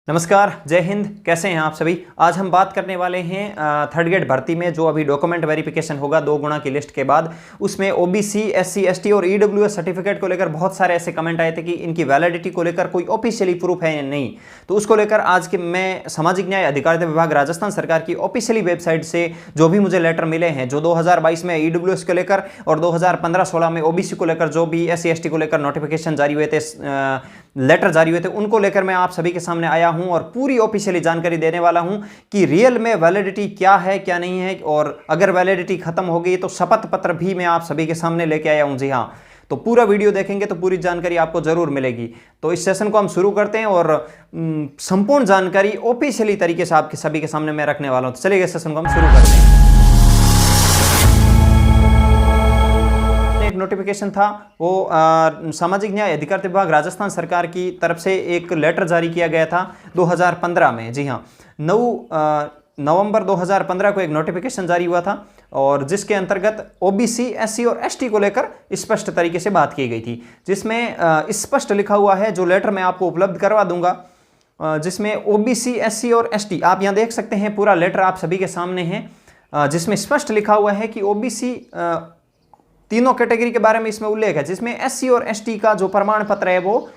नमस्कार, जय हिंद। कैसे हैं आप सभी। आज हम बात करने वाले हैं थर्ड ग्रेड भर्ती में जो अभी डॉक्यूमेंट वेरिफिकेशन होगा 2 गुणा की लिस्ट के बाद, उसमें ओबीसी, एससी, एसटी और ईडब्ल्यूएस सर्टिफिकेट को लेकर बहुत सारे ऐसे कमेंट आए थे कि इनकी वैलिडिटी को लेकर कोई ऑफिशियली प्रूफ है या नहीं। तो उसको लेकर आज के मैं सामाजिक न्याय अधिकारिता विभाग राजस्थान सरकार की ऑफिशियली वेबसाइट से जो भी मुझे लेटर मिले हैं, जो 2022 में ईडब्ल्यूएस को लेकर और 2015-16 में ओबीसी को लेकर जो भी एससी एसटी को लेकर नोटिफिकेशन जारी हुए थे, लेटर जारी हुए थे, उनको लेकर मैं आप सभी के सामने आया हूं और पूरी ऑफिशियली जानकारी देने वाला हूं कि रियल में वैलिडिटी क्या है क्या नहीं है, और अगर वैलिडिटी खत्म हो गई तो शपथ पत्र भी मैं आप सभी के सामने लेके आया हूं। जी हां, तो पूरा वीडियो देखेंगे तो पूरी जानकारी आपको जरूर मिलेगी। तो इस सेशन को हम शुरू करते हैं और संपूर्ण जानकारी ऑफिशियली तरीके से आपके सभी के सामने मैं रखने वाला हूं। तो चलिए इस सेशन को हम शुरू करते हैं। एक नोटिफिकेशन था वो सामाजिक न्याय अधिकारिता विभाग राजस्थान सरकार की तरफ से एक लेटर जारी किया गया था 2015 में। जी हाँ, 9 नवंबर 2015 को एक नोटिफिकेशन जारी हुआ था और जिसके अंतर्गत ओबीसी, एससी और एसटी को लेकर स्पष्ट तरीके से बात की गई थी, जिसमें स्पष्ट लिखा हुआ है। जो लेटर मैं आपको उपलब्ध करवा दूंगा, जिसमें ओबीसी, एससी और एसटी, आप यहाँ देख सकते हैं पूरा लेटर आप सभी के सामने है, जिसमें स्पष्ट लिखा हुआ है कि ओबीसी तीनों कैटेगरी के बारे में इसमें उल्लेख है, जिसमें एससी और एसटी का जो प्रमाण पत्र है वो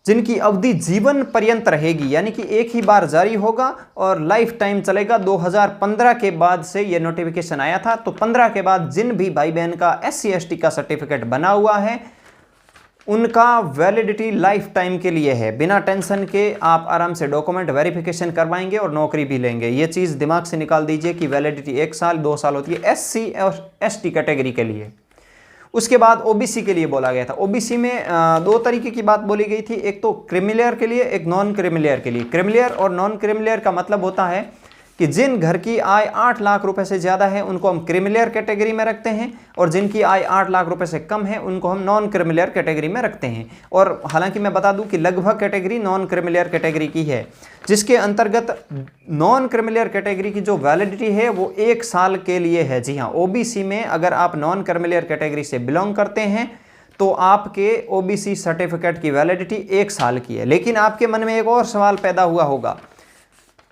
जिनकी अवधि जीवन पर्यंत रहेगी, यानी कि एक ही बार जारी होगा और लाइफ टाइम चलेगा। 2015 के बाद से ये नोटिफिकेशन आया था, तो 15 के बाद जिन भी भाई बहन का एससी एसटी का सर्टिफिकेट बना हुआ है उनका वैलिडिटी लाइफ टाइम के लिए है। बिना टेंशन के आप आराम से डॉक्यूमेंट वेरिफिकेशन करवाएंगे और नौकरी भी लेंगे। ये चीज़ दिमाग से निकाल दीजिए कि वैलिडिटी 1 साल 2 साल होती है एससी और एसटी कैटेगरी के लिए। उसके बाद ओबीसी के लिए बोला गया था। ओबीसी में 2 तरीके की बात बोली गई थी, एक तो क्रिमिलियर के लिए, एक नॉन क्रिमिलियर के लिए। क्रिमिलियर और नॉन क्रिमिलियर का मतलब होता है कि जिन घर की आय 8 लाख रुपए से ज़्यादा है उनको हम क्रिमिलियर कैटेगरी में रखते हैं, और जिनकी आय 8 लाख रुपए से कम है उनको हम नॉन क्रिमिलियर कैटेगरी में रखते हैं। और हालांकि मैं बता दूं कि लगभग कैटेगरी नॉन क्रिमिलियर कैटेगरी की है, जिसके अंतर्गत नॉन क्रिमिलियर कैटेगरी की जो वैलिडिटी है वो 1 साल के लिए है। जी हाँ, ओबीसी में अगर आप नॉन क्रिमिलियर कैटेगरी से बिलोंग करते हैं तो आपके ओबीसी सर्टिफिकेट की वैलिडिटी 1 साल की है। लेकिन आपके मन में एक और सवाल पैदा हुआ होगा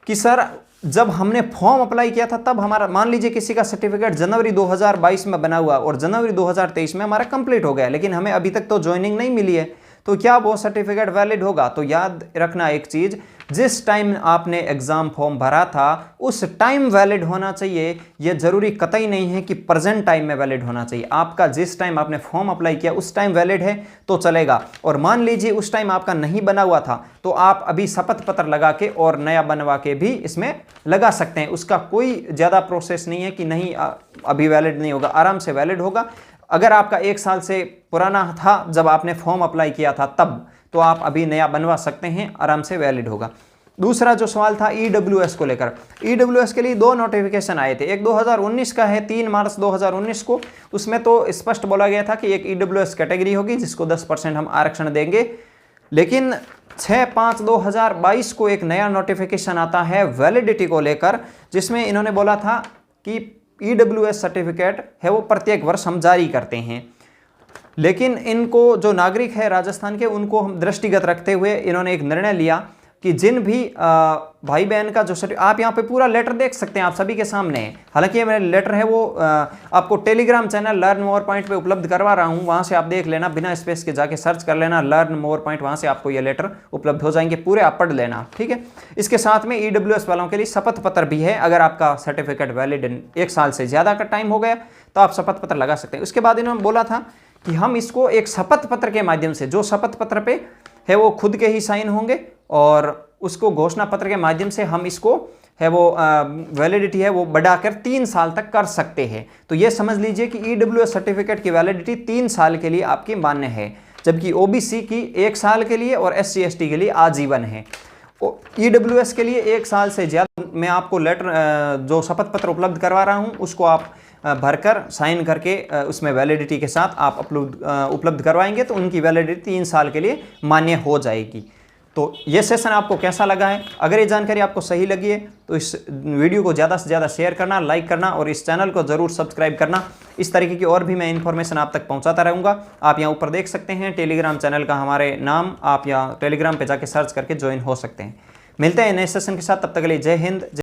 कि सर, जब हमने फॉर्म अप्लाई किया था तब हमारा, मान लीजिए किसी का सर्टिफिकेट जनवरी 2022 में बना हुआ और जनवरी 2023 में हमारा कंप्लीट हो गया, लेकिन हमें अभी तक तो ज्वाइनिंग नहीं मिली है, तो क्या वो सर्टिफिकेट वैलिड होगा? तो याद रखना एक चीज़, जिस टाइम आपने एग्ज़ाम फॉर्म भरा था उस टाइम वैलिड होना चाहिए। यह जरूरी कतई नहीं है कि प्रेजेंट टाइम में वैलिड होना चाहिए। आपका जिस टाइम आपने फॉर्म अप्लाई किया उस टाइम वैलिड है तो चलेगा। और मान लीजिए उस टाइम आपका नहीं बना हुआ था तो आप अभी शपथ पत्र लगा के और नया बनवा के भी इसमें लगा सकते हैं। उसका कोई ज़्यादा प्रोसेस नहीं है कि नहीं अभी वैलिड नहीं होगा, आराम से वैलिड होगा। अगर आपका 1 साल से पुराना था जब आपने फॉर्म अप्लाई किया था तब, तो आप अभी नया बनवा सकते हैं, आराम से वैलिड होगा। दूसरा जो सवाल था ईडब्ल्यूएस को लेकर, ईडब्ल्यूएस के लिए 2 नोटिफिकेशन आए थे। एक 2019 का है 3 मार्च 2019 को, उसमें तो स्पष्ट बोला गया था कि एक ईडब्ल्यूएस कैटेगरी होगी जिसको 10% हम आरक्षण देंगे। लेकिन 6/5/2022 को एक नया नोटिफिकेशन आता है वैलिडिटी को लेकर, जिसमें इन्होंने बोला था कि ईडब्ल्यूएस सर्टिफिकेट है वो प्रत्येक वर्ष हम जारी करते हैं। लेकिन इनको जो नागरिक है राजस्थान के, उनको हम दृष्टिगत रखते हुए इन्होंने एक निर्णय लिया कि जिन भी भाई बहन का जो आप यहाँ पे पूरा लेटर देख सकते हैं, आप सभी के सामने है। हालांकि ये मेरा लेटर है वो आपको Telegram channel learn more point पे उपलब्ध करवा रहा हूँ, वहाँ से आप देख लेना, बिना स्पेस के जाके सर्च कर लेना लर्न मोर पॉइंट, वहाँ से आपको ये लेटर उपलब्ध हो जाएंगे, पूरे आप पढ़ लेना, ठीक है। इसके साथ में ईडब्ल्यूएस वालों के लिए शपथ पत्र भी है। अगर आपका सर्टिफिकेट वैलिड 1 साल से ज़्यादा का टाइम हो गया तो आप शपथ पत्र लगा सकते हैं। उसके बाद इन्होंने बोला था कि हम इसको एक शपथ पत्र के माध्यम से, जो शपथ पत्र पे है वो खुद के ही साइन होंगे और उसको घोषणा पत्र के माध्यम से हम इसको है वो वैलिडिटी है वो बढ़ाकर 3 साल तक कर सकते हैं। तो ये समझ लीजिए कि ईडब्ल्यूएस सर्टिफिकेट की वैलिडिटी 3 साल के लिए आपकी मान्य है, जबकि ओबीसी की 1 साल के लिए और एससी एसटी के लिए आजीवन है। ईडब्ल्यूएस के लिए 1 साल से ज़्यादा, मैं आपको लेटर जो शपथ पत्र उपलब्ध करवा रहा हूँ उसको आप भरकर साइन करके उसमें वैलिडिटी के साथ आप उपलब्ध करवाएंगे तो उनकी वैलिडिटी 3 साल के लिए मान्य हो जाएगी। तो ये सेशन आपको कैसा लगा है? अगर ये जानकारी आपको सही लगी है तो इस वीडियो को ज़्यादा से ज़्यादा शेयर करना, लाइक करना और इस चैनल को ज़रूर सब्सक्राइब करना। इस तरीके की और भी मैं इन्फॉर्मेशन आप तक पहुंचाता रहूँगा। आप यहाँ ऊपर देख सकते हैं टेलीग्राम चैनल का हमारे नाम, आप यहाँ टेलीग्राम पे जाके सर्च करके ज्वाइन हो सकते हैं। मिलते हैं नए सेशन के साथ, तब तक के लिए जय हिंद।